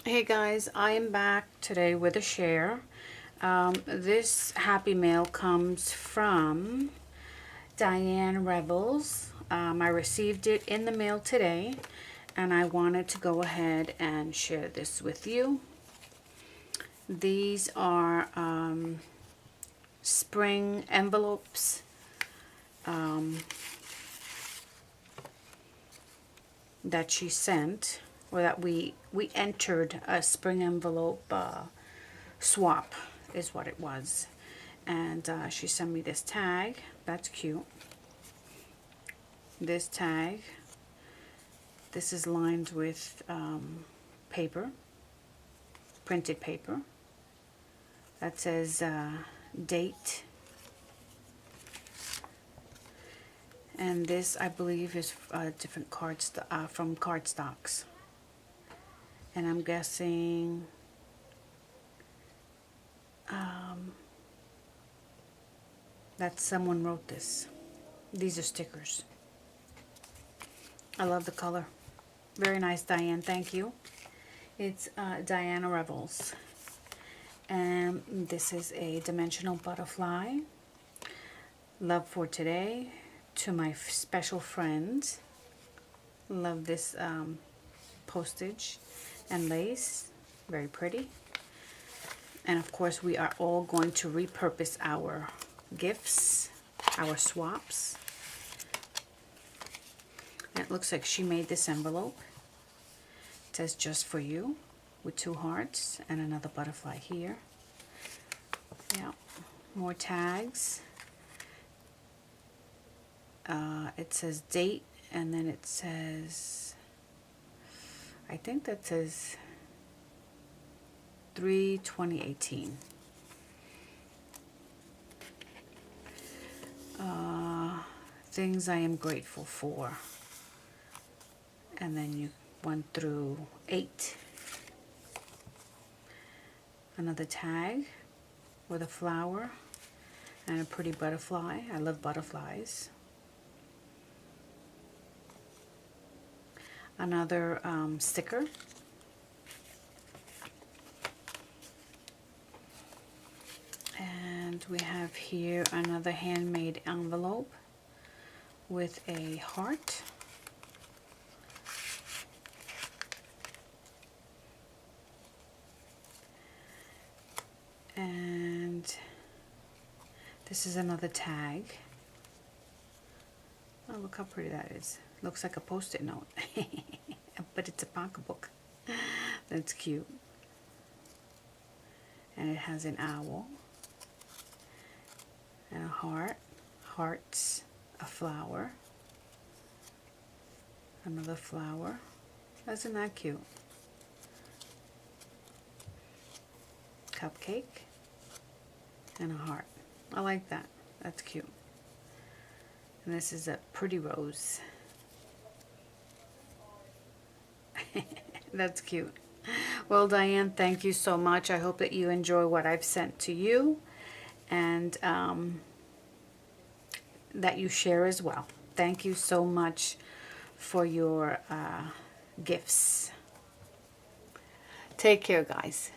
Hey guys, I am back today with a share. This happy mail comes from Diane Revels. I received it in the mail today and I wanted to go ahead and share this with you. These are spring envelopes that she sent, or that we entered a spring envelope swap is what it was. And she sent me this tag. That's cute. This tag. This is lined with paper, printed paper. That says date. And this, I believe, is different cards from cardstocks. And I'm guessing that someone wrote this. These are stickers. I love the color. Very nice, Diane. Thank you. It's Diana Revels. And this is a dimensional butterfly. Love for today. To my special friends. Love this postage and lace. Very pretty. And of course we are all going to repurpose our gifts, our swaps. And it looks like she made this envelope. It says just for you with 2 hearts and another butterfly here. Yeah, more tags. It says date, and then it says, I think that says 3/2018. Things I am grateful for. And then you 1 through 8. Another tag with a flower and a pretty butterfly. I love butterflies. Another sticker. And we have here another handmade envelope with a heart. And this is another tag. Oh, look how pretty that is. Looks like a post-it note. But it's a pocketbook. That's cute. And it has an owl. And a heart. Hearts. A flower. Another flower. Isn't that cute? Cupcake. And a heart. I like that. That's cute. And this is a pretty rose. That's cute. Well, Diane, thank you so much. I hope that you enjoy what I've sent to you, and that you share as well. Thank you so much for your gifts. Take care, guys.